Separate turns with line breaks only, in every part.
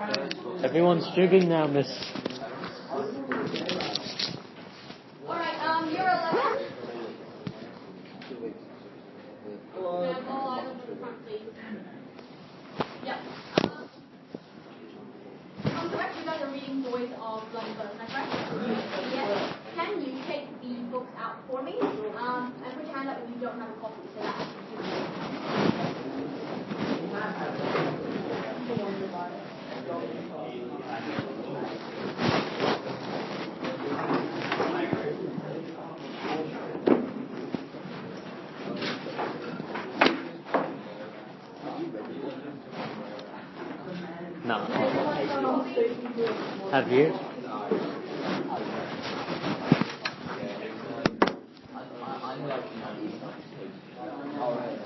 Everyone's jigging now, miss.
Alright, you're 11. All items to the front, please. Yep. I'm correct, you guys are reading Boys of Blood and Bones, am I correct? Yes. Can you take the books out for me? And put your hand up if you don't have a copy, so that I can give you.
No. Have you?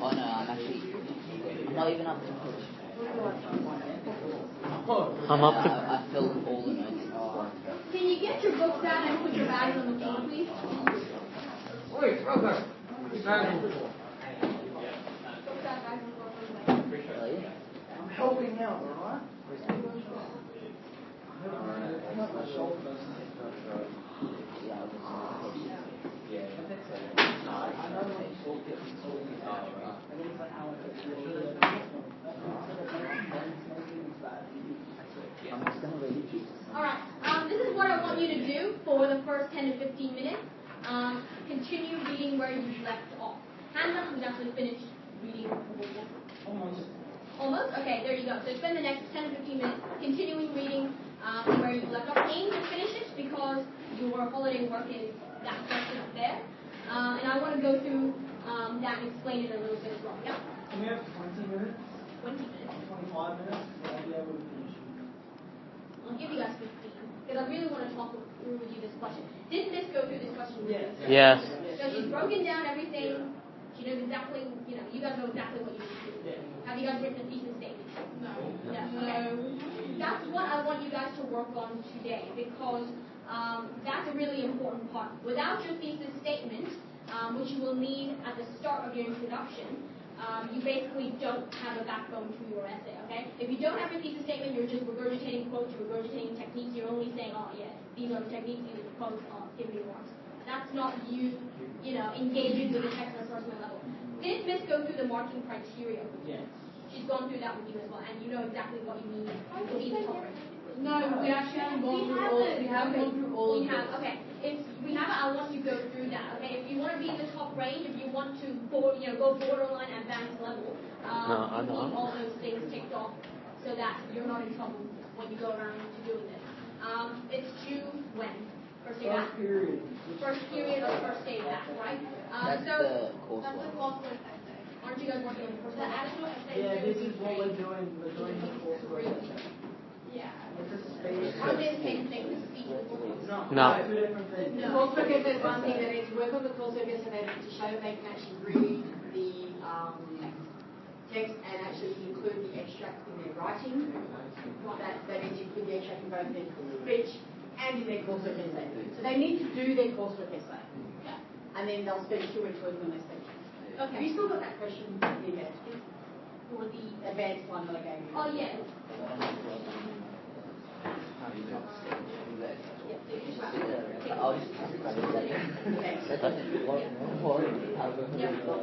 Oh no, I'm actually not even up to push.
I'm up to.
I filled all the notes.
Can you get your books down and put your bags on the floor, please?
Wait, Robert.
Books out, bags on the floor, please.
Really?
I'm helping out, alright?
Alright, this is what I want you to do for the first 10 to 15 minutes. Continue reading where you left off. Hannah, who's actually finished reading the whole book. Almost? Okay, there you go. So spend the next 10 to 15 minutes continuing reading where you left off. Aim to finish it because your holiday work is that section up there. And I want to go through that and explain it a little bit as well. Yeah?
Can we have 20 minutes?
20 minutes.
25 minutes? I'll be able to finish.
I'll give you guys 15 because I really want to talk through with you this question. Did Miss go through this question with you?
Yes.
So she's broken down everything. She knows exactly, you guys know exactly what you need to do. Have you guys written a thesis statement? No. So that's what I want you guys to work on today because that's a really important part. Without your thesis statement, which you will need at the start of your introduction, you basically don't have a backbone to your essay, okay? If you don't have your thesis statement, you're just regurgitating quotes, you're regurgitating techniques, you're only saying, oh yeah, these are the techniques, these are the quotes, give me yours. That's not you engaging with the text on a personal level. Did Miss go through the marking criteria with you? Yes. She's gone through that with you as well, and you know exactly what you need to be the top rating.
No, we actually haven't gone through all. We haven't gone through all.
We have. Okay. If we have it, I want you to go through that. Okay. If you want to be in the top range, if you want to go borderline advanced level, you need all those things ticked off so that you're not in trouble when you go around to doing this. It's due when? First day back. First period or first day back, right?
That's the coursework.
That's the coursework essay.
Aren't you guys working on the first
The
day?
actual essay.
Yeah, this is what we're doing. We're doing the coursework.
Yeah.
It's a space.
Are they the same thing? The speech and
No.
Two different things.
The coursework essay is one thing that is work on the coursework essay to show that they can actually read the text and actually include the extract in their writing. That is, include the extract in both their speech and in their coursework essay. So they need to do their coursework essay.
Yeah.
And then they'll spend 2 weeks working on their speech.
Okay.
Have you still got that question in there?
For the
Advanced one that I gave you.
oh yes.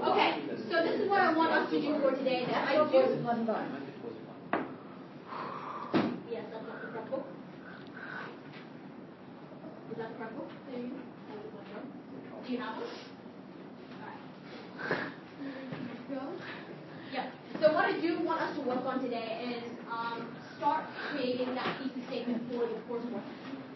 Okay, so this is what I want us to do for today. That I do. Yes, that's not the correct book. Is that the correct book? Do you have it? Alright. Go. Yeah. So what I do want us to work on today is start creating that thesis statement for your coursework.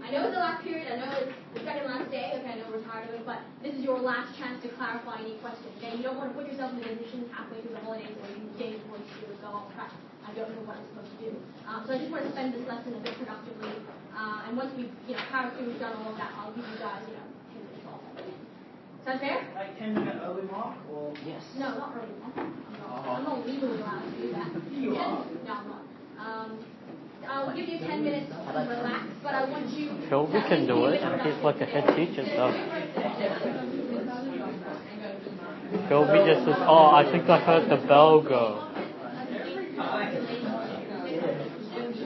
I know it's the last period, I know it's the second last day, okay, I know we're tired of it, but this is your last chance to clarify any questions, okay? You don't want to put yourself in a position halfway through the holidays or even the day before you do and go, oh crap, I don't know what I'm supposed to do. So I just want to spend this lesson a bit productively, and once we've, powered through, we've done all of that, I'll give you guys, 10 minutes off. Sounds fair?
Like 10-minute early mark or?
Yes.
No, not early on. I'm not legally allowed to do that.
You are.
No, I'm not. I'll give you 10 minutes to relax, but I want you...
Toby can do it. He's like a head teacher, so... Toby just says, oh, I think I heard the bell go.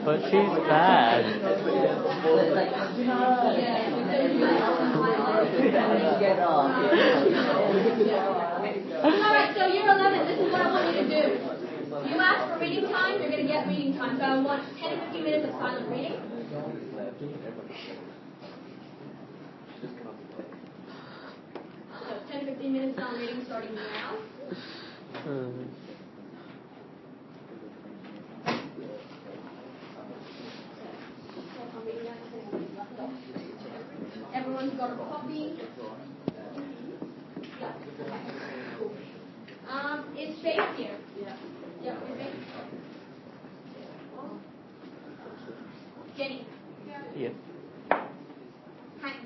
But she's bad.
Alright, so year 11, this is what I want you to do. You ask for reading time, you're going to get reading time. So I want 10 to 15 minutes of silent reading. So 10 to 15 minutes silent reading starting now. Everyone's got a copy. Yeah. Cool. Is Faith here? Yeah. Yeah, is Faith? Jenny?
Yep.
Hank?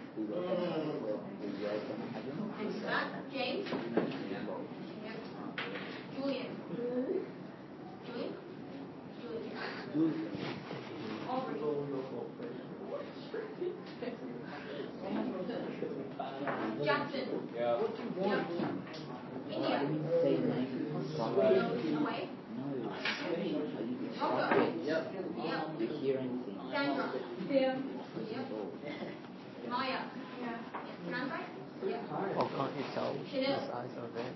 And Scott? James? Yep. Julian? Julian? Julian. Aubrey? Jackson? Yeah. Yep. India? Away? Rocco? Yep. Sandra? Yeah. Yep. Maya? Yeah. Pronounce right? Yep.
Oh, can't you tell the
Chanel?
size of it?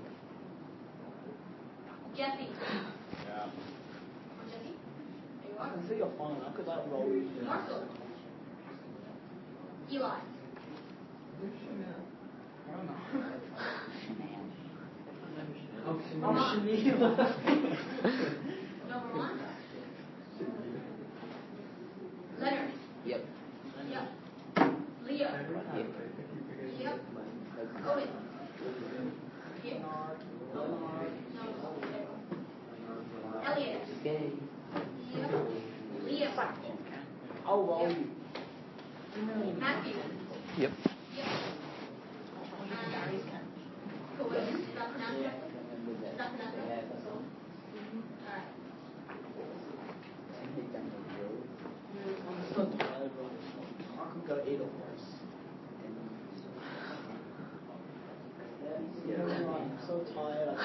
Jesse?
Yeah.
Jesse? There you
I
are.
can see your phone. I could like roll it.
Marshall? Eli? Number one? Leonard?
Yep.
Yep. Leo? Yep. Owen? Yep. No. Elliot?
Okay.
Yep. Liam?
I'll roll you.
Matthew?
Yep.
Yep. Cool. Is that pronounced correctly? Is that pronounced correctly? Alright.
I'm so tired, bro. I could go either place. Yeah, I'm so tired.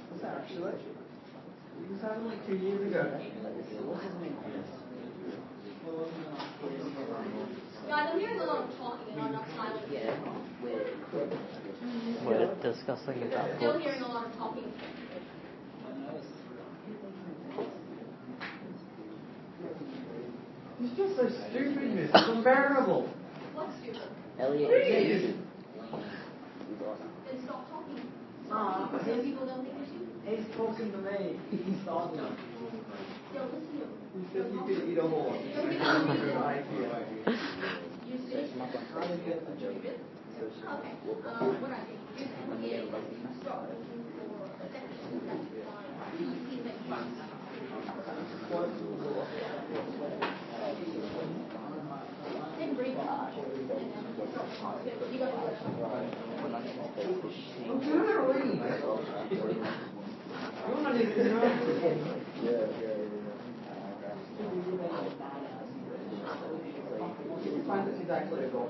What's that actually? This happened like 2 years ago.
Guys, I'm hearing a lot of talking and not enough silence.
We're discussing about
Still
books.
hearing a lot of talking.
It's just so stupid, miss. It's unbearable.
What's stupid?
Elliot.
Please.
Then stop talking.
Ah,
So people don't think you're stupid.
He's talking to me. He's starting.
Don't listen to him.
He said you could eat a horse.
Don't give him
Good idea.
You see?
How did you get the joke?
Okay. What I think is Elliot start looking for a section that's easy to make fun. Then breathe out. And then you got to
I'm trying to read. You're not even interested. Find this exactly a goal.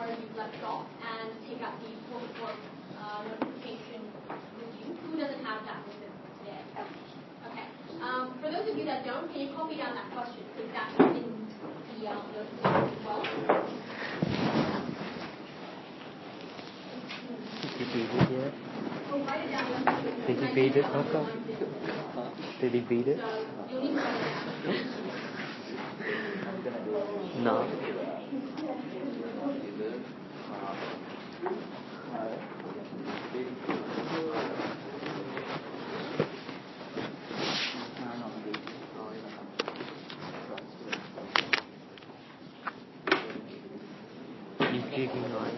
where you've left off and take out the coursework notification with you. Who doesn't have that with them today? Okay. For those of you that don't, can you copy down that question? Because that's in the notification as well.
Did you beat it yet?
So write it down.
Did you beat it, Papa? Did he beat it?
So you'll need to write it down.
No. He's kicking on.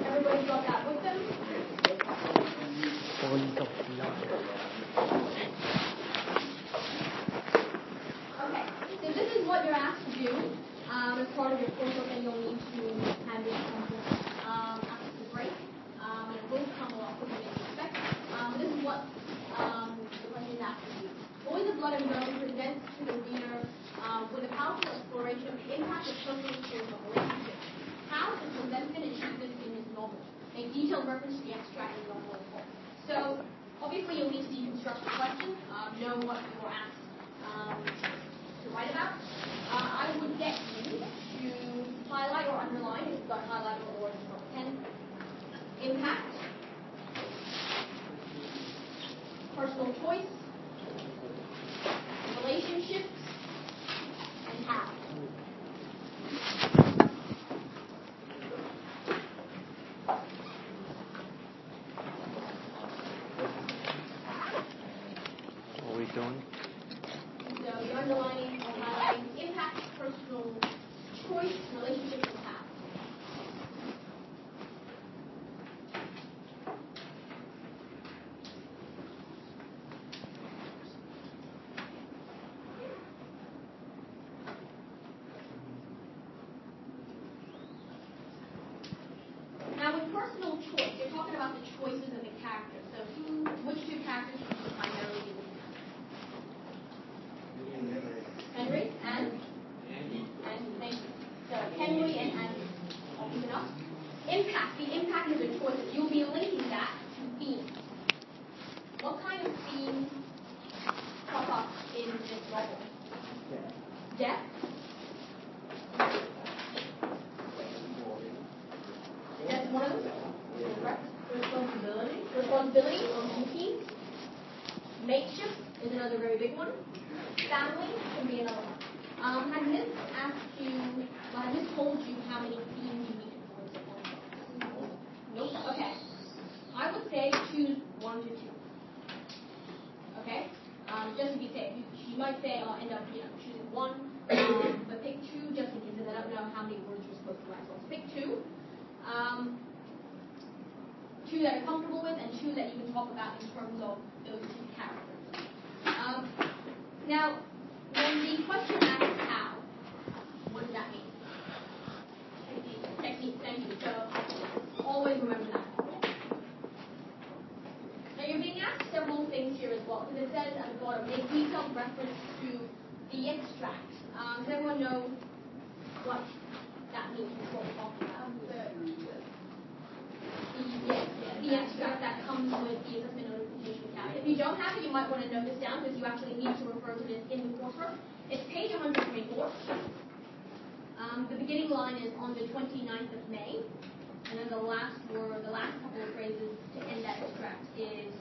Everybody got that with them? Okay, so this is what you're asked to do as part of your coursework, and you'll need to hand it after the break. And it will come along with you expect. This is what the question is asked to do. Boys of Blood and Bone presents to the reader with a powerful exploration of the impact of social and spiritual relationships. How does Clemensman achieve this in his novel? Make detailed reference to the extract in the novel as well. So, obviously, you'll need to deconstruct the question, know what you were asked to write about. I would get you to highlight or underline, if you've got highlighter or pen, impact, personal choice, relationships, and how.
What are we doing?
So you're underlining or highlighting impact, personal choice, relationships, and how. Now, with personal choice, you're talking about the choices of the characters. So, which two characters should you primarily be looking at? Henry and thank you. So, Henry and Andy. All good enough? Impact. The impact is the choices. You'll be linking that to themes. What kind of themes pop up in this novel? Death. That's one of them. Correct. Responsibility or duty. Mateship is another very big one. Family can be another one. Has Miss asked you, has Miss told you how many themes you need to avoid? Nope. Okay. I would say choose 1 to 2. Okay? Just to be safe. She might say, I'll end up choosing 1, but pick 2 just in case, because I don't know how many words you're supposed to write. So pick 2. 2 that you're comfortable with, and 2 that you can talk about in terms of those 2 characters. Now, when the question asks how, what does that mean? Technique, thank you. So, always remember that. Now, you're being asked several things here as well, because it says at the bottom, make detailed reference to the extract. Does everyone know what that means, what we're talking about? The extract that comes with the assessment notification tab. If you don't have it, you might want to note this down because you actually need to refer to this in the coursework. It's page 124. The beginning line is on the 29th of May, and then the last word, the last couple of phrases to end that extract is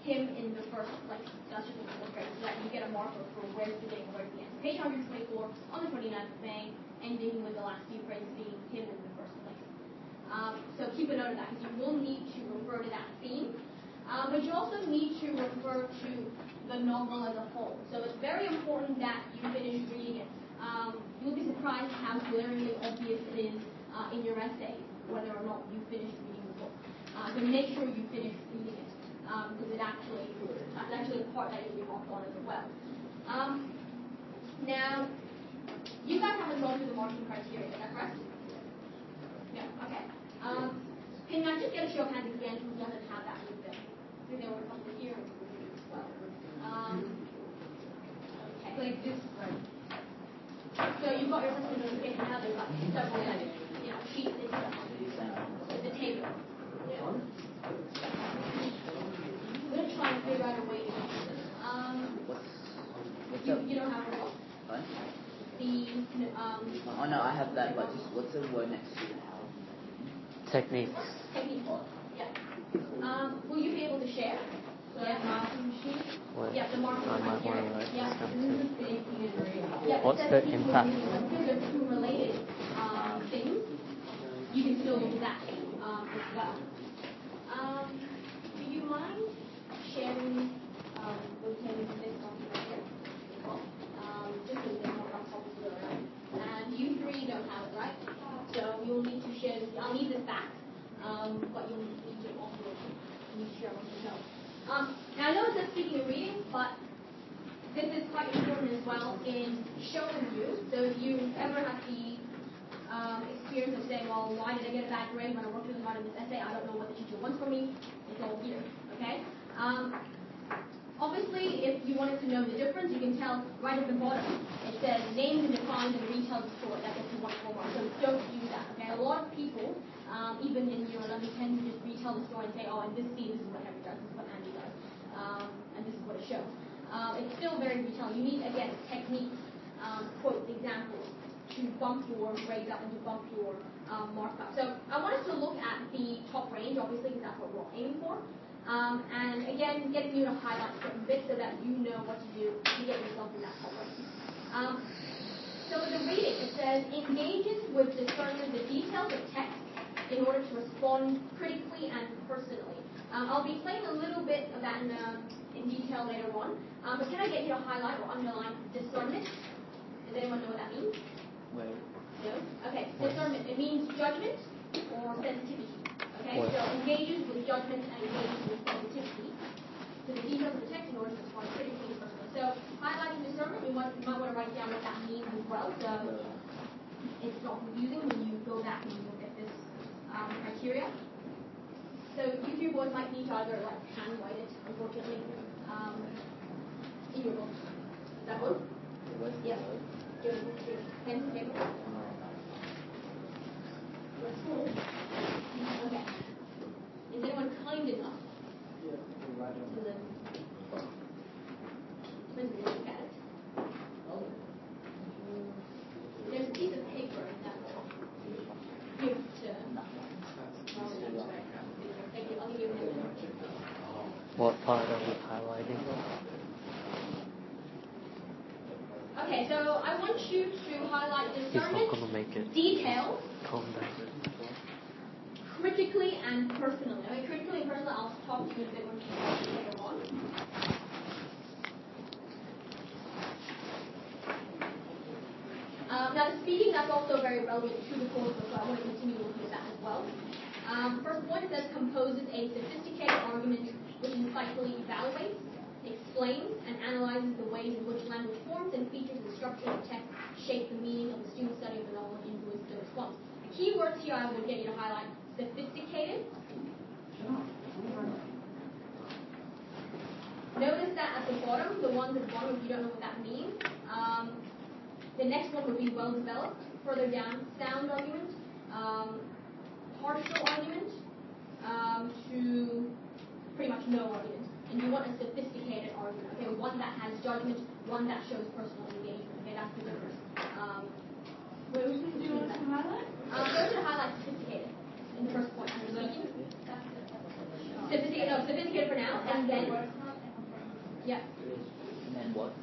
him in the first place. That's just great, so that you get a marker for where's the beginning and where's the end. Page 124 on the 29th of May, ending with the last few phrases being him in the first place. So keep a note of that, because you will need to refer to that theme. But you also need to refer to the novel as a whole. So it's very important that you finish reading it. You'll be surprised how glaringly obvious it is in your essay whether or not you finished reading the book. So make sure you finish reading it, because that's actually a part that you'll be marked on as well. Now, you guys haven't gone through the marking criteria, is that correct? Yeah, okay. Can I just get a show of hands again who doesn't have that with them? I think there were a couple here as well. Okay. Like this one. So you've got your assessment notification now, there's like several sheets in the table. Yeah. I'm going to try and figure out a way to do this. You don't have a book?
What?
Oh
no, I have that, but just what's the word next to it?
Techniques.
Techniques. Yeah. Will you be able to share? Yeah. Marking sheet?
What?
Yeah, the marking
I might want to write
yeah.
this down too.
Yeah,
What's the impact?
Because they're two related things, you can still use that as well. Do you mind sharing with him this document here? Just so they know how to do it. And you three don't have it, right? So you'll need to share this. I'll need this back, but you'll need to also share what you know. Now I know it says speaking and reading, but this is quite important as well in show and view. So if you ever have the experience of saying, well, why did I get a bad grade when I worked really hard in this essay? I don't know what the teacher wants from me. It's all here, okay? Obviously, if you wanted to know the difference, you can tell right at the bottom. It says names and defines and retell the story. That gets you 1 full mark. So don't use that, okay? A lot of people, even in your level, tend to just retell the story and say, oh, in this scene, this is what Henry does, this is what Andy does, and this is what it shows. It's still very retelling. You need, again, techniques, quotes, examples to bump your grades up and to bump your markup. So I want us to look at the top range, obviously, because that's what we're aiming for. And again, getting you to highlight certain bits so that you know what to do to get yourself in that top range. So the reading, it says, engages with discerning the details of text in order to respond critically and personally. I'll be playing a little bit of that in detail later on. But can I get you to highlight or underline discernment? Does anyone know what that means?
Where?
No? Okay, discernment. It means judgment or sensitivity. Okay,
What?
so engages with judgment and engages with sensitivity to the details of the text in order to respond critically and personally. So highlighting discernment, you might want to write down what that means as well, so it's not confusing when you go back and you look at this criteria. So you two boys might need to either handwrite it, unfortunately, in your book. Is that good? Yeah. Give it pen and paper. Okay. Is anyone kind enough to the prison to look at it? There's a piece of paper in that give to. Thank you. I'll give you a minute.
What part are we highlighting?
Okay, so I want you to highlight
He's not
discernment,
going to make it.
details,
Calm down.
critically and personally. I mean, critically and personally, I'll talk to you a bit later on. Now, the speaking, that's also very relevant to the course, so I want to continue looking at that as well. First point, it says composes a sophisticated argument which insightfully evaluates, explains, and analyzes the ways in which language forms and features and structures of text shape the meaning of the student's study of the novel and influence the response. The key words here I would get you to highlight: sophisticated. Notice that at the bottom, the ones at the bottom, if you don't know what that means, the next one would be well developed. Further down, sound argument, partial argument, to pretty much no argument. And you want a sophisticated argument, okay? One that has judgment, one that shows personal engagement, okay? That's the difference. What do you want us to highlight? I want you to highlight sophisticated in the first point. Sophisticated for out, and then yeah.
And then what?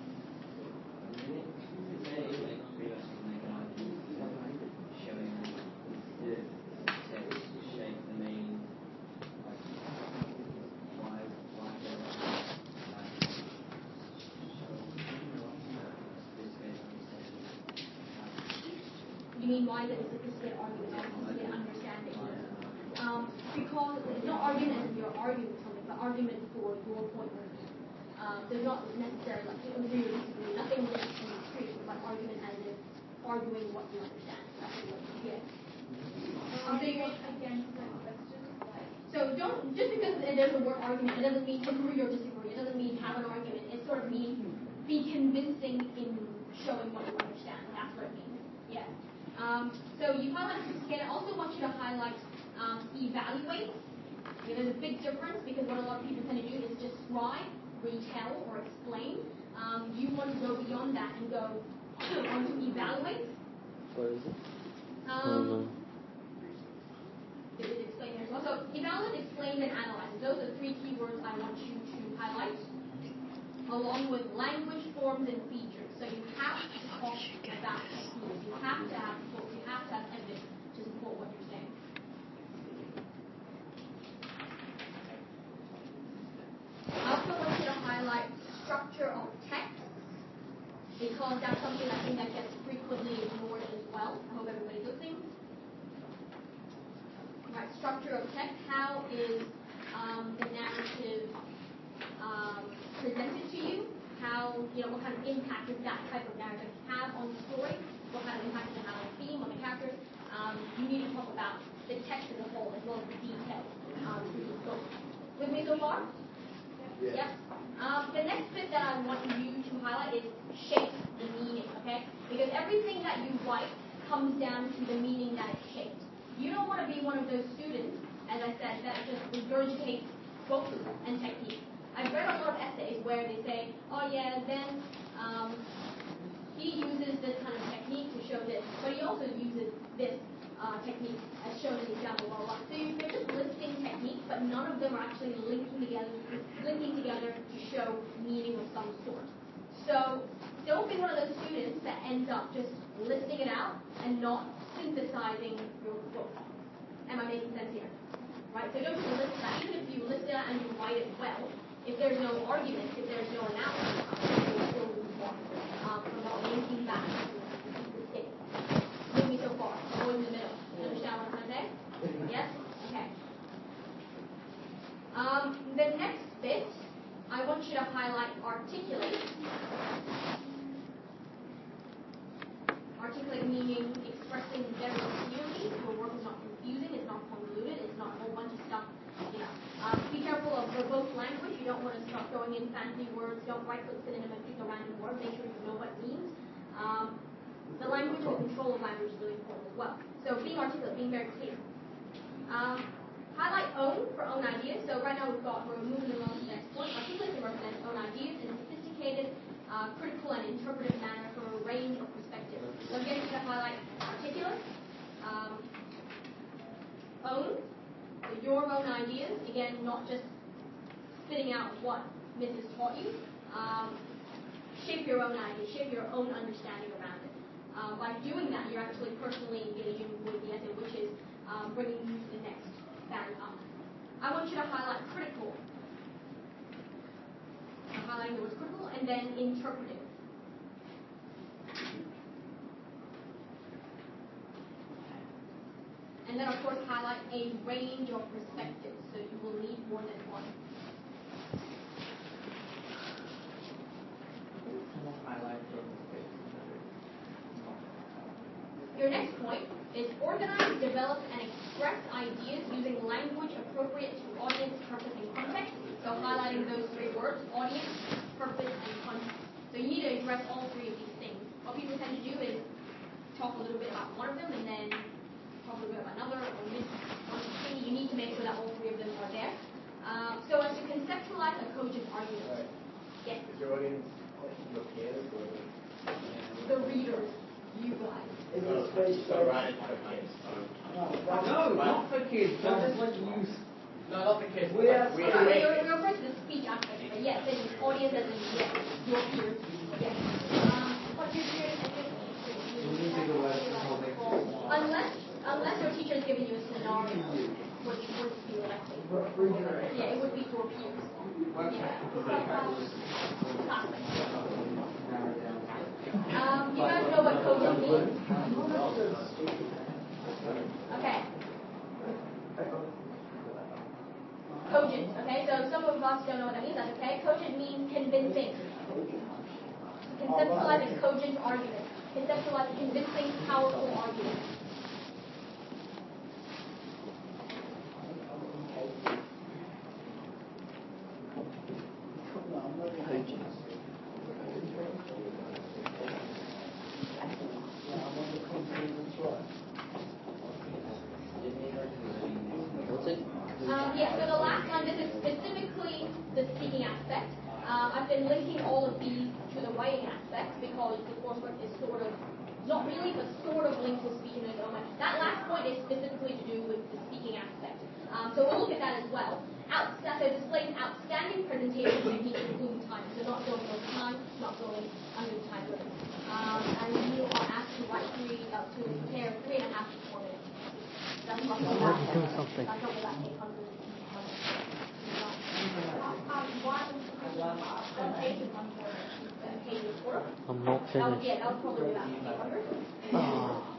You mean why is it a sophisticated argument, not a sophisticated understanding? Because it's not argument as if you're arguing something, but argument for your point of view. So it's not necessarily like you agree or disagree. Nothing really in the street, but argument as if arguing what you understand. That's what you get. So don't, just because there's a word argument, it doesn't mean agree or disagree. It doesn't mean have an argument. It sort of means be convincing in showing what you understand. That's what it means. Yeah. So you highlight sophisticated. I also want you to highlight evaluate. There's a big difference because what a lot of people tend to do is describe, retell, or explain. You want to go beyond that and go on to evaluate.
Where is it?
It is explain there as well. So evaluate, explain, and analyze. Those are three keywords I want you to highlight, along with language, forms, and features. So you have to talk about techniques. You have to have tools. You have to have evidence to support what you're saying. I also want you to highlight structure of text, because that's something I think that gets frequently ignored as well. I hope everybody's listening. Right, structure of text. How is the narrative presented to you? How, what kind of impact does that type of narrative have on the story? What kind of impact does it have on the theme, on the characters? You need to talk about the text as a whole as well as the details through the book. With me so far? Yep. The next bit that I want you to highlight is shape the meaning, okay? Because everything that you write comes down to the meaning that it's shaped. You don't want to be one of those students, as I said, that just regurgitates books and techniques. I've read a lot of essays where they say, oh yeah, then he uses this kind of technique to show this, but he also uses this technique as shown in the example, blah, blah, blah. So they're just listing techniques, but none of them are actually linking together to show meaning of some sort. So don't be one of those students that ends up just listing it out and not synthesizing your book. Am I making sense here? Right? So don't just list it out. Even if you list it out and you write it well, if there's no argument, if there's no analysis, you'll still move on from not linking back to the state. Move me so far. Go in the middle. You understand what I'm trying to say? Yes? Okay. The next bit, I want you to highlight articulate. Articulate meaning expressing very clearly. Your work is not confusing, it's not convoluted, it's not a whole bunch of stuff. Be careful of verbose language. You don't want to start throwing in fancy words. Don't right-click synonym and pick a random word. Make sure you know what it means. The language and the control of language is really important as well. So being articulate, being very clear. Highlight own for own ideas. So right now we're moving along to the next point. Articulate to represent own ideas in a sophisticated, critical, and interpretive manner from a range of perspectives. So I'm getting to highlight articulate, own, so your own ideas. Again, not just spitting out what Mrs. taught you. Shape your own ideas, shape your own understanding around it. By doing that, you're actually personally engaging with the essay, which is bringing you to the next band up. I want you to highlight critical. I'm highlighting the words critical and then interpretive. And then, of course, highlight a range of perspectives, so you will need more than one. Your next point is organize, develop, and express ideas using language appropriate to audience, purpose, and context. So highlighting those three words, audience, purpose, and context. So you need to address all three of these things. What people tend to do is talk a little bit about one of them and then talk a little bit about another, or miss one thing. You need to make sure that all three of them are there. So as to conceptualize a cogent argument. Yes?
Is your audience your peers or
the readers, you guys.
Is it space
so write it for kids?
No, not for kids. Don't just let you use
No, not the kids.
We are-
We're referring to the speech aspect, but yes, it is audience as in yes, your peers. Yes. What's your peers? Unless your teacher is giving you a scenario, which would be like, yeah, it would be for peers. Yeah. You guys know what cogent means? Okay. Cogent, okay, so some of us don't know what that means, that's okay. Cogent means convincing. Conceptualize a cogent argument. Conceptualize a convincing, powerful argument. Yeah, so the last one, this is specifically the speaking aspect. I've been linking all of these to the writing aspect because the coursework is sort of, not really, but sort of linked to speaking in its own way. That last point is specifically to do with the speaking aspect. So we'll look at that as well. So displays outstanding presentation techniques including time. So not going over time, not going under the time limit. And you are asked to write to prepare 3.5 to 4 minutes. That's not all that. That's not all that 800.
I'm not finished.
Yeah, that would probably be about 800.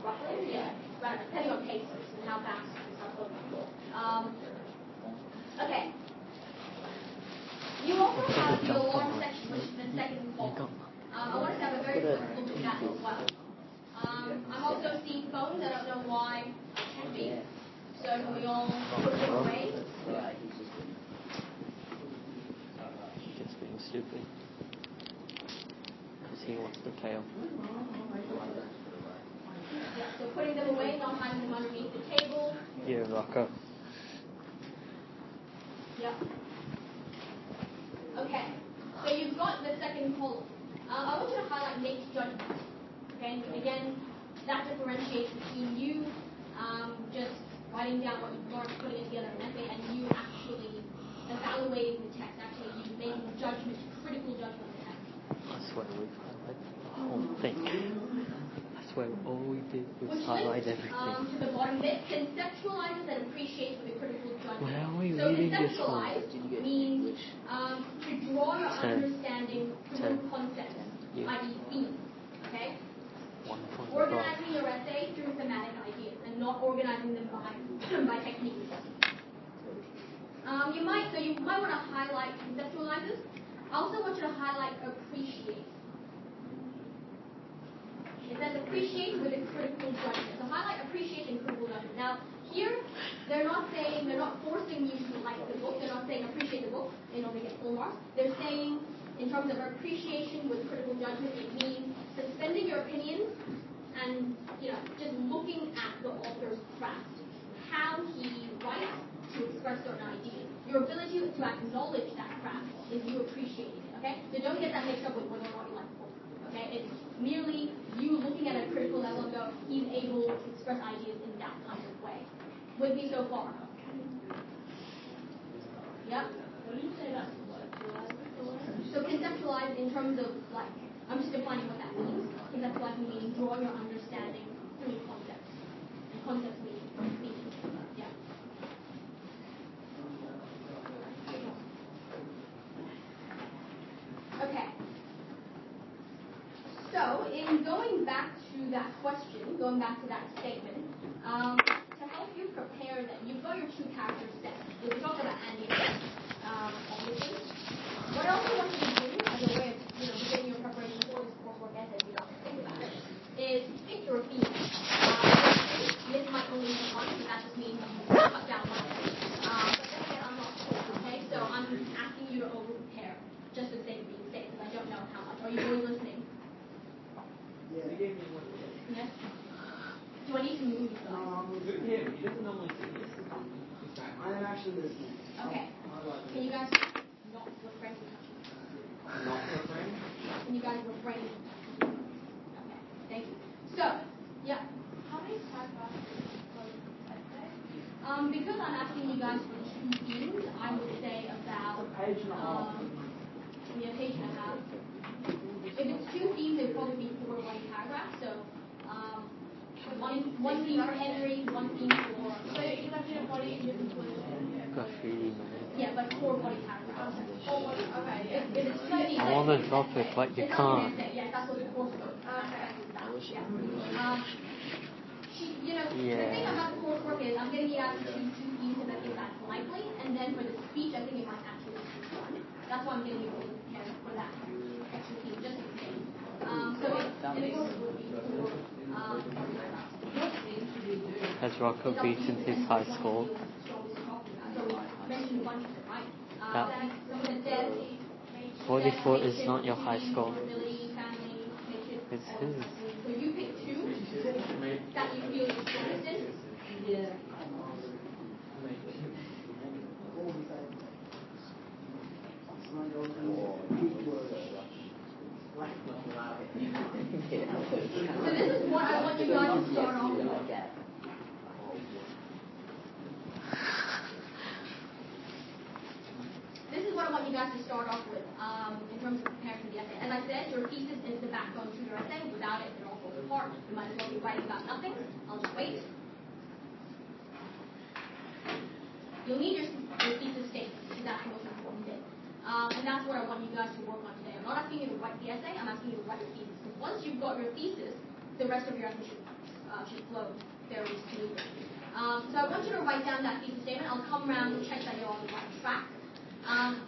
Roughly, yeah. Right, depending on pace and how fast stuff goes. Okay. You also have the alarm section, which is the second column. I want to have a very quick look at that as well. I'm also seeing phones. I don't know why I can be. So can we all put them away?
Just being stupid. Because he wants the tail.
Yeah, so putting them away, not having them underneath the table.
Yeah, rocker.
Yep. Okay. So you've got the second column. I want you to highlight make judgment. Okay. And again, that differentiates between you just writing down what you've learned, putting it together in an essay, and you actually evaluating the text. Actually, you making judgment, critical judgment of the text.
I swear we've highlighted the whole thing. I swear all we did was
Which
highlight
links
everything.
to the bottom bit, conceptualizes and appreciates with a critical judgment.
Where are we
So
reading this from?
conceptualize means to draw your understanding through concepts, i.e. themes. Okay? Organizing your essay through thematic ideas and not organizing them by techniques. You might want to highlight conceptualizes. I also want you to highlight appreciate. It says appreciate with a critical judgment. So highlight appreciate and critical judgment. Now here they're not forcing you to like the book. They're not saying appreciate the book in order to get full marks. They're saying in terms of appreciation with critical judgment, it means suspending your opinions and just looking at the author's craft, how he writes to express certain ideas. Your ability to acknowledge that craft is you appreciating it. Okay, so don't get that mixed up with whether or not you like the book. Okay, it's merely you looking at a critical level and go, he's able to express ideas in that kind of way. With me so far? Yep. What did you say about so conceptualize in terms of like, I'm just defining what that means. Conceptualize meaning drawing your understanding through concepts. And concepts meaning themes. Yeah. Okay. So in going back to that question, going back to that statement, to help you prepare that, you've got your 2 character set. We talked about Andy, obviously. What I also want you to do as a way of beginning your preparation for this coursework essay, you don't have to think about it, is pick your theme. This might only be one, but that just means you cut down one. But then again, I'm not sure, okay? So I'm asking you to over-prepare, just for the sake of being safe, because I don't know how much. Are you really listening?
Yeah.
Yes? Do I need to move?
I'm actually listening.
Okay. Can you guys not refrain from touching?
Not refrain?
Can you guys refrain from touching? Okay. Thank you. So, yeah.
How many paragraphs is the essay?
Because I'm asking you guys for 2 two themes, I would say about
Page and a half.
yeah, page and a half. If it's two themes, it would probably be 4 body paragraphs. So one theme for Henry, one theme for.
So you have to body in different ways.
Graffiti, man.
Yeah, but 4 body paragraphs.
Oh, okay, yeah.
If it's two themes,
I want to drop it, but you
it's not an
can't.
essay. Yeah, that's what the course was. Yeah. The thing about the coursework is I'm going to be asked to choose 2 themes if I think that's likely, and then for the speech, I think it might actually choose 1. That's why I'm going to be able to for that extra theme, just in case. So it would be 4
Has Rocco beaten his high score?
So we mentioned a bunch of them, right?
That-
Someone said
44 is not your high score.
Ability, family, nature,
It's
all
his.
those types of things. So you pick 2 that you feel is strongest in.
Yeah.
So this is what I want you guys to start off with. This is what I want you guys to start off with in terms of preparing for the essay. As I said, your thesis is the backbone to your essay. Without it, it all falls apart. You might as well be writing about nothing. I'll just wait. You'll need your thesis statement, because that's the most important bit. And that's what I want you guys to work on today. I'm not asking you to write the essay, I'm asking you to write your thesis. Because once you've got your thesis, the rest of your essay should flow fairly smoothly. So I want you to write down that thesis statement. I'll come around and check that you're on the right track.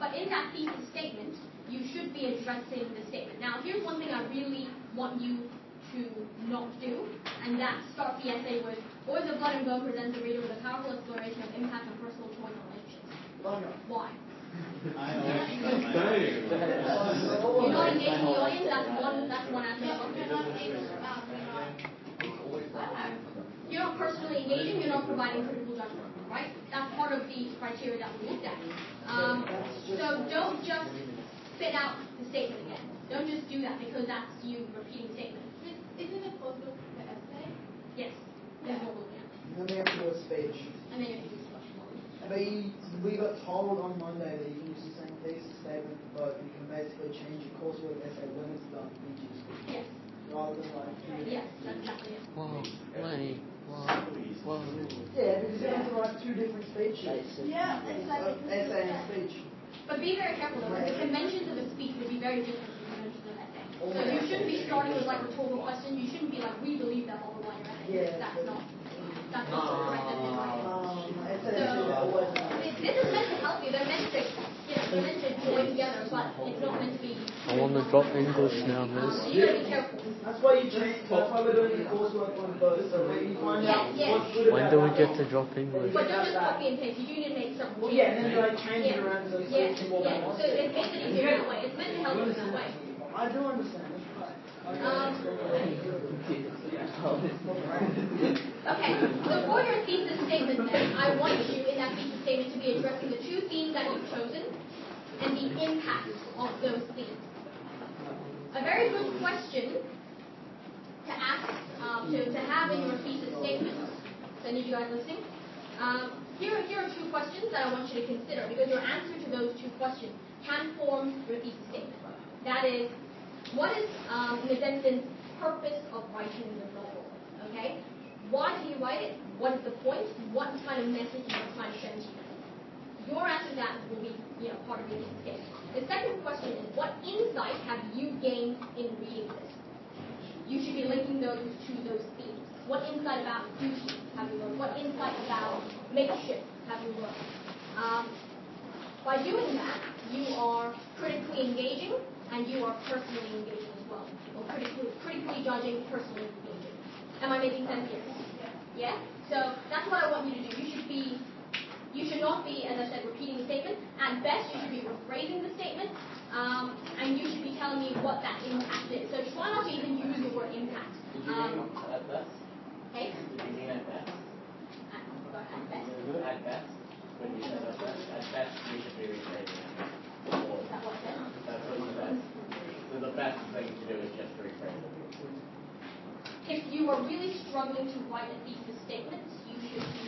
But in that thesis statement, you should be addressing the statement. Now, here's one thing I really want you to not do, and that's start the essay with, Boys of Blood and Bone presents the reader with a powerful exploration of impact on personal choice on relationships. Why? You're not engaging the audience, that's one aspect of it. You're not personally engaging, you're not providing critical judgment, right? That's part of the criteria that we looked at. So don't just spit out the statement again. Don't just do that because that's you repeating the statement.
Isn't it also the essay?
Yes. That's what we're looking at.
And then we have to do a speech.
And then you have to do discussion.
But we got told on Monday that you can use the same thesis statement, but you can basically change your coursework essay when it's done into your speech.
Yes.
Rather than like...
Yes, that's exactly it.
Whoa, wait, whoa.
Yeah, because you have to write 2 different speeches.
Yeah, exactly.
Essay and speech.
But be very careful though, because the conventions of a speech would be very different from the conventions of an essay. So you shouldn't be starting with like rhetorical questions. You shouldn't be like, we believe that blah blah blah in your essay.
Yeah.
That's not the correct essay writing. This is meant to help you. They're meant to, they're meant to join together, but it's not meant to be.
I want to drop English now,
You
miss.
gotta be careful.
That's why you change. That's why we're doing the coursework on both, so that you find out what's good
When
about
do we
that
get
one.
to drop English?
But don't just copy and paste. You do need to make some.
Well, yeah, and then I change it around so it's more
Yeah. So it makes it easier that way. It's meant to help you that way.
I do understand.
Okay, so for your thesis statement then, I want you in that thesis statement to be addressing the 2 themes that you've chosen and the impact of those themes. A very good question to ask, to have in your thesis statement, so I need you guys listening. Here are 2 questions that I want you to consider, because your answer to those 2 questions can form your thesis statement. That is, what is Nazensen's purpose of writing the novel? Okay? Why did he write it? What is the point? What kind of message is he trying to send to you? Your answer to that will be, part of your thesis statement. The second question is, what insight have you gained in reading this? You should be linking those to those themes. What insight about duty have you learned? What insight about makeshift have you learned? By doing that, you are critically engaging and you are personally engaging as well. Or critically judging, personally engaging. Am I making sense here? Yeah? So that's what I want you to do. You should not be, as I said, repeating the statement. At best, you should be rephrasing the statement, and you should be telling me what that impact is. So try not to even use the word impact.
Did you mean at best?
Okay?
Did you mean at best?
At best.
At best? When you said at best we should be rephrasing it.
Is that what I said?
That's what you said. So the best thing to do is just rephrase it.
If you are really struggling to write a thesis statement, you should be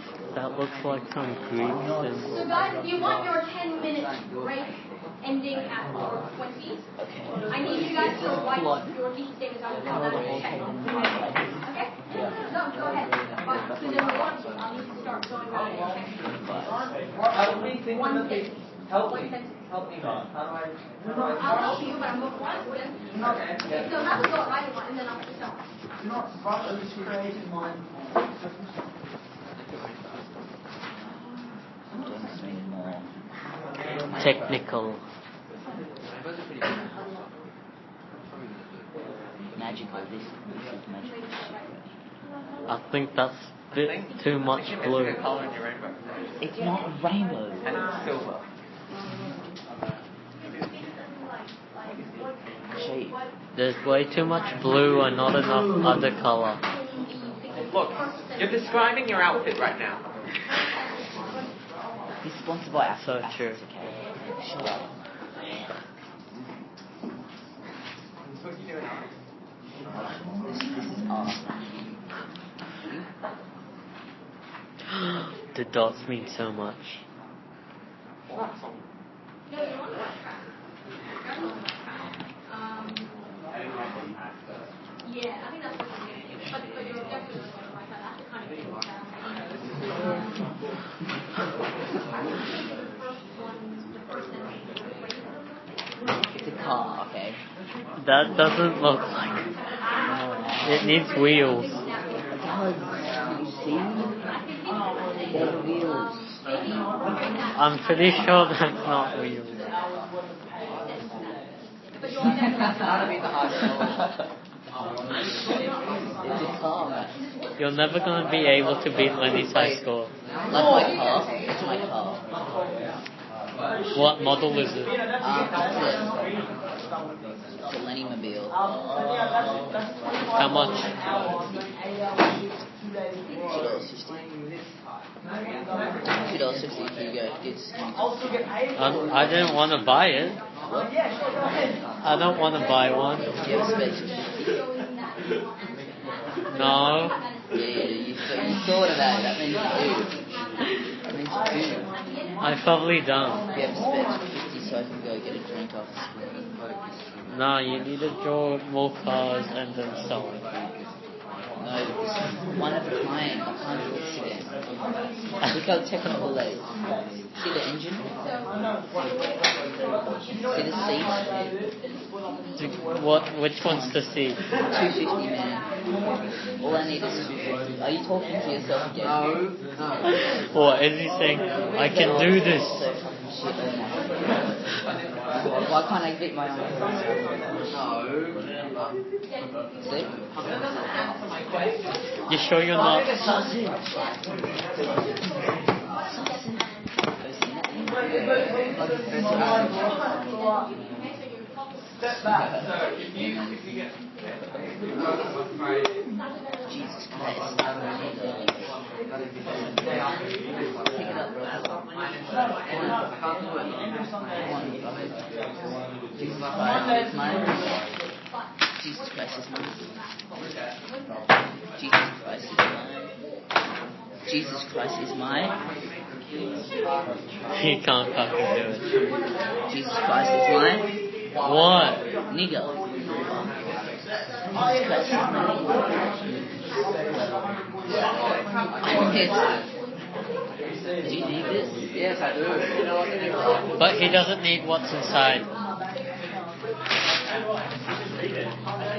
That looks like some Greek
So
symbol.
guys, if you want your 10-minute break ending at 4:20, I need you guys to write your thesis statements on the calendar and check them. Okay? No, go ahead. But so then I'll need to start going around and checking. One sentence.
Help
One
me.
sentence.
Help me, God. How do I?
I'll help you, but I'm not one. Okay, so have a go at writing one, and then I'll start.
Do not rush this creative mind.
Sometimes need more.
Technical.
Magical. This is magical.
I think that's a bit too much blue.
Color in your rainbow.
It's not a rainbow.
And it's silver.
Shade.
There's way too much blue and not enough other color.
Look, you're describing your outfit right now.
He's sponsored by Apple.
So true.
Okay. Shut up.
What are you doing?
This is art.
The dots mean so much.
No, you're on the right track. You're on the right track. Yeah, I think that's what you're doing. But you're definitely on the right track. That's the kind of thing that the first sentence.
It's a car, okay?
That doesn't look like it. It needs wheels.
You see? They're wheels.
I'm pretty sure that's not wheels.
That'll be the hardest.
It's a car, man.
You're never going to be able to beat Lenny's high score.
Like my car. It's my car.
What model is it?
It's a Lenny Mobile.
How much?
$2.50 if you go. It's
I didn't want to buy it. I don't want to buy one.
you have a space.
No.
Yeah, you thought about it. That means you do. That means you do.
I probably don't.
You have a space for 50 so I can go get a drink after school.
No, you need to draw more cars and then sell it.
No, because one at a time. I can't do a sit down. Look how technical that is. See the engine? See the seat?
Which one's the seat?
250, man. All I need is 250. Are you talking to yourself again? No.
Or is he saying, I can do this?
So fucking shit, oh my. Why can't I beat my own? See?
You sure you're not?
Jesus Christ. Pick it up, bro. Jesus Christ is mine. Jesus Christ is mine. Jesus Christ is mine. Jesus Christ is mine.
He can't fucking do it.
Jesus Christ is mine.
What?
Nigga. Jesus Christ is mine. I'm this. Do you need this?
Yes, I do.
But he doesn't need what's inside.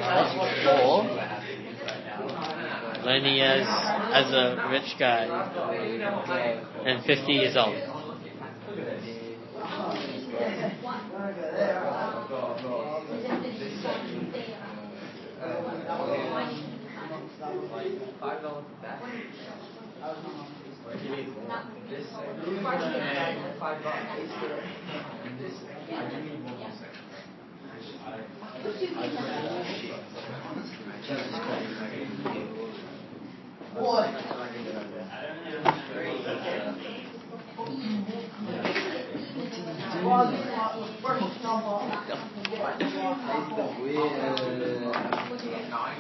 That's for.
Lenny as a rich guy and 50 years old.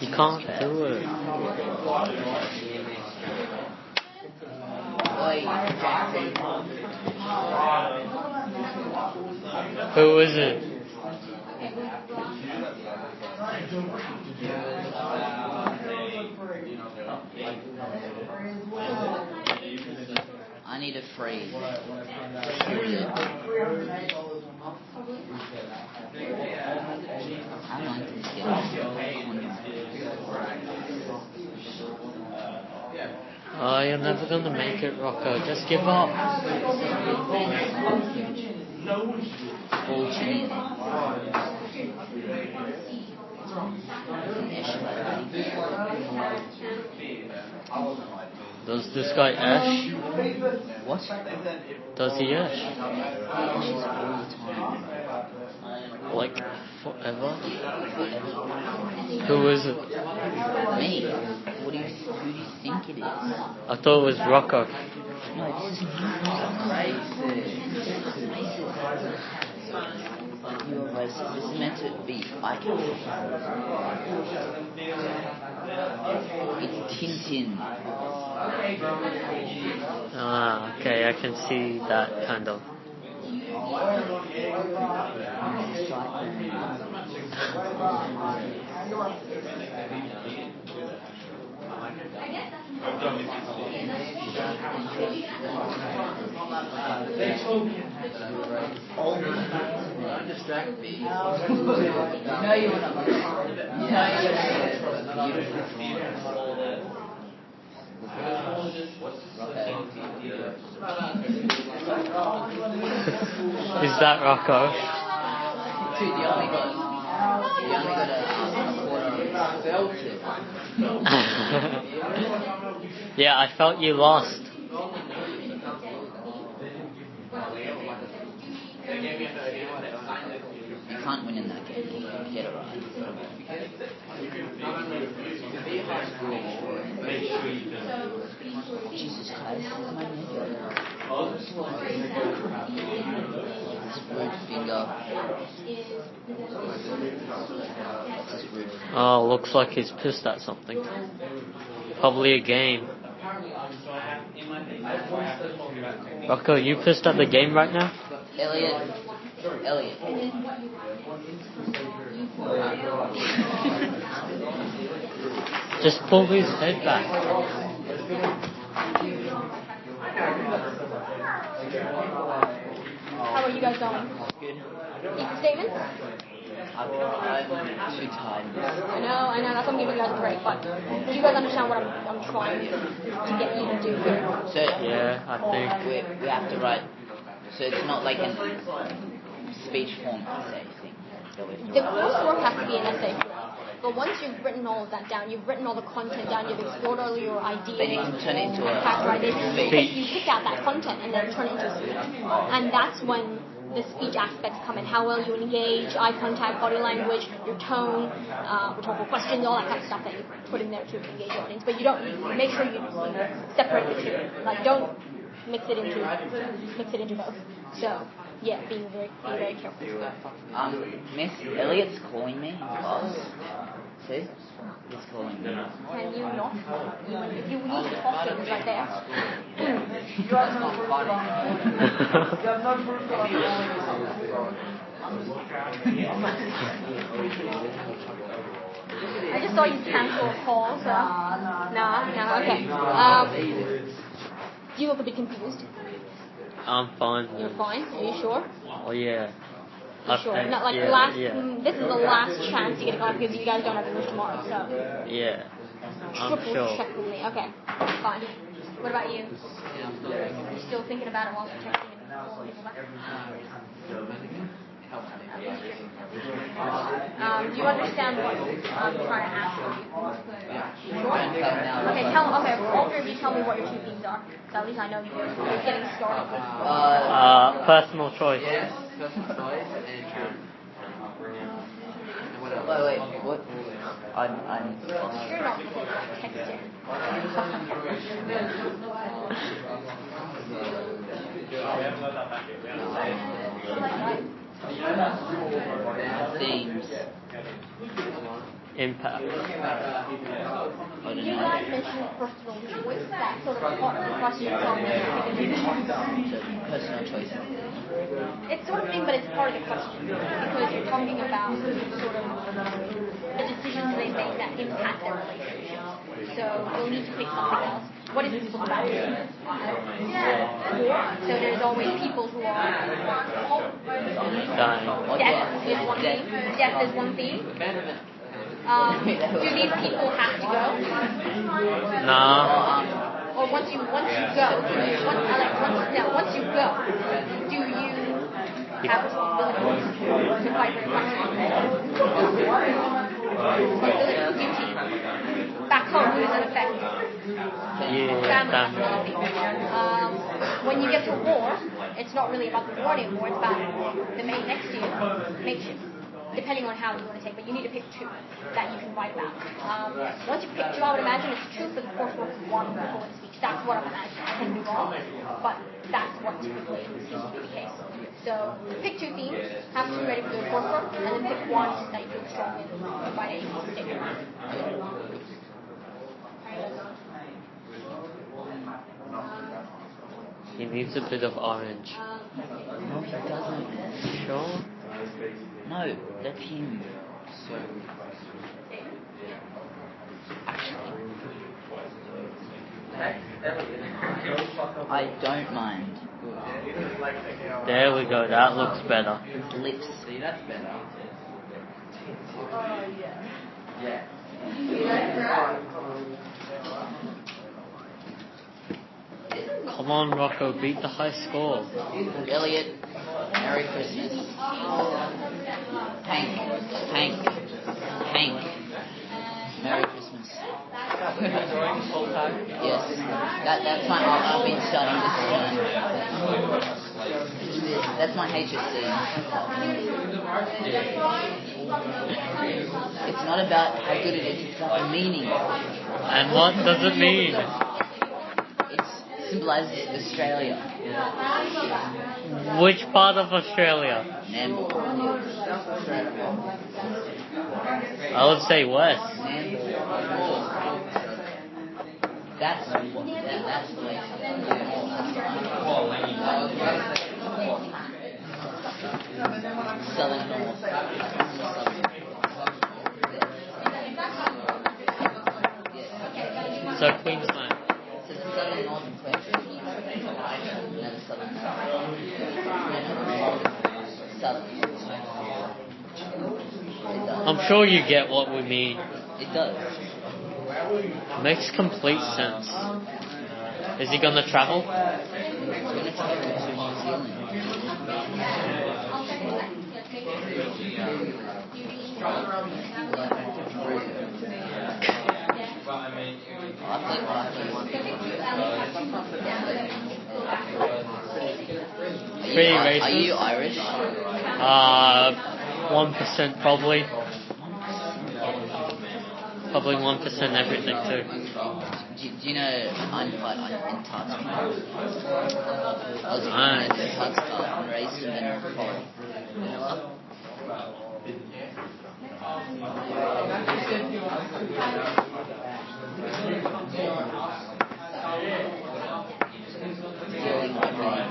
You can't do it.
Why
Who was it?
I need a free. Period. I like this game.
Oh, you're never gonna make it, Rocco. Just give up. Does this guy Ash?
What?
Does he Ash?
Ashes all the time.
Like forever? Who is it?
Me? Who do you think it is?
I thought it was Rocco.
No, this is racist. You're racist. This is meant to be eye candy. It's Tintin.
Ah, okay, I can see that kind of.
Don't distract me. No, you want
Is that Rocco?
Dude, you only got a quarter.
Yeah, I felt you lost.
You can't win in that game. Get it right. Jesus Christ, this is my nigga. This rude finger. This is rude.
Oh, looks like he's pissed at something. Probably a game. Rocco, you pissed at the game right now?
Elliot.
Just pull his head back.
How are you guys going?
Good.
Statements?
I'm too tired.
I know, that's why I'm giving you guys a break, but do you guys understand what I'm trying to get you to do here?
So
Yeah, I think.
we have to write. So it's not like a speech form essay thing.
The coursework has to be an essay form. But once you've written all of that down, you've written all the content down, you've explored all your ideas,
Then you can turn it into a
you pick out that content and then turn it into a speech. And that's when the speech aspects come in, how well you engage, eye contact, body language, your tone, rhetorical questions, all that kind of stuff that you put in there to engage the audience. But you don't make sure you separate the two. Like, don't mix it into both. So yeah, be very careful.
Miss Elliot's calling me. See? He's calling me.
Can you not? If you need to talk to him, he's right there.
That's not funny.
I just saw you cancel a call, so no, okay. You look a bit confused.
I'm fine.
You're fine. Are you sure?
Oh yeah.
You're sure? Not like this is the last chance to get it on because you guys don't have English tomorrow, so.
Yeah. I'm
Triple
sure.
check with me. Okay, fine. What about you? You're still thinking about it while you're checking it. Do you understand what I'm trying to ask you? Sure? Okay, all three of you tell me what your two themes are. So at least I know you're getting started.
Personal choice.
Personal choice and wait, what? I'm
You're not texting.
themes.
impact?
I don't
You
know.
guys mentioned personal choice, that sort of part of the question from
Personal choice.
it's sort of thing, but it's part of the question because you're talking about sort of the decisions they make that impact their relationship. So you'll need to pick something else. What is this book about? So there's always people who are
Dying.
death is one theme. Death is one theme. Do these people have to go?
No.
Or once you go, do you have responsibilities to fight for the country? Duty. Back home, who does it affect?
Yeah,
Family. When you get to war, it's not really about the war anymore, it's about the mate next to you, mateship. Depending on how you want to take, but you need to pick two that you can write about. Once you pick two, I would imagine it's two for the coursework one for the speech. That's what I'm imagining. I can be wrong, but that's what typically seems to be the case. So pick two themes, have two ready for the coursework, and then pick one that you feel strong in to write a statement.
He needs a bit of orange.
No, he doesn't.
Sure?
No, let him. So, actually, I don't mind.
There we go, that looks better.
His lips.
See, that's better.
Come on, Rocco, beat the high score.
Elliot, Merry Christmas. Hank, Merry Christmas. Yes, that's my. I've been studying this. That's my HSC. It's not about how good it is. It's about the meaning.
And what does it mean?
It symbolizes Australia.
Which part of Australia?
Nambour.
I would say west.
That's the way. Southern North.
So Queensland.
So the Southern North and Queensland. And then Southern Southern. It does.
I'm sure you get what we mean.
It does.
Makes complete sense. Is he gonna travel?
It's going to travel to New Zealand.
Pretty
Are
racist.
you Irish?
1% probably. Probably 1% everything too.
Do you know I'm quite Antarctica? I was born in
Nice.
Antarctica and raised in the North Pole. Feeling my dream.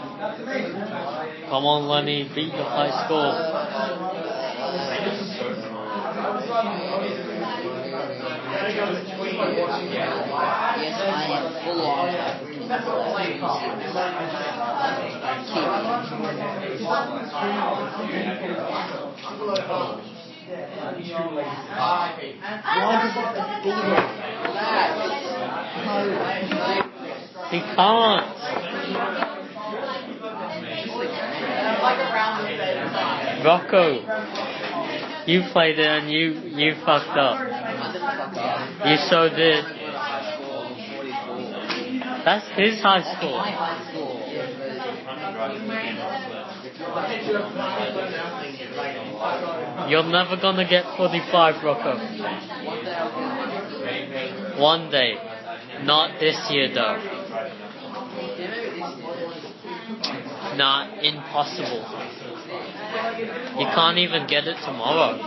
Come on, Lenny, beat the high score.
Yes, I am full on African.
He can't. Rocco, you played it and you fucked up. You so did. That's his high score.
My high score.
You're never gonna get 45, Rocco. One day. Not this year though. Nah, impossible. You can't even get it tomorrow.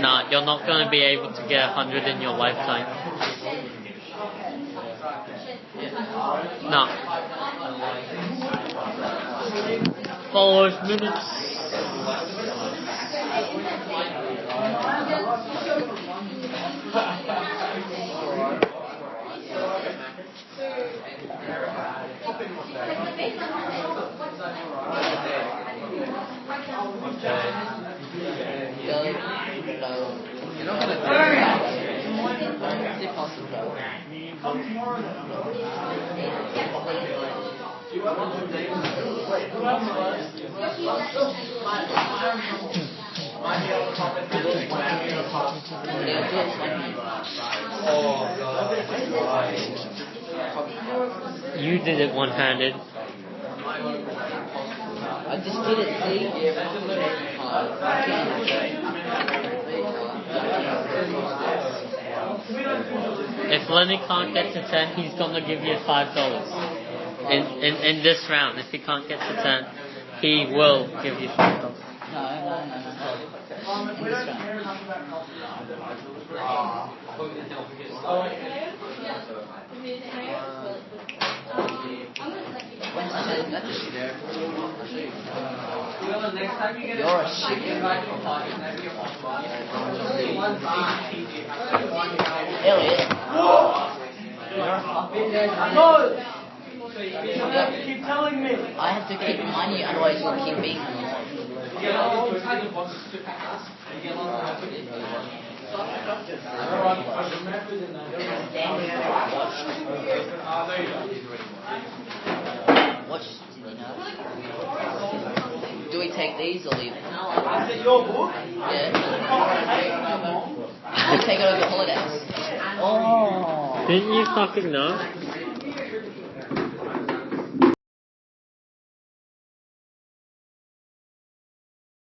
Nah, you're not going to be able to get 100 in your lifetime. Nah. Followers minutes.
You're not going to do that. It's impossible.
You did it one-handed.
I just did it, see?
If Lenny can't get to 10, he's gonna give you $5. In this round, if he can't get to 10, he will give you $5.
No. You're a shit. Elliot.
Keep telling me.
I have to keep money, otherwise you'll keep being Watch, do we take these or leave them?
Is it your book?
Yeah. We take it over the holidays. Oh.
Didn't you fucking know?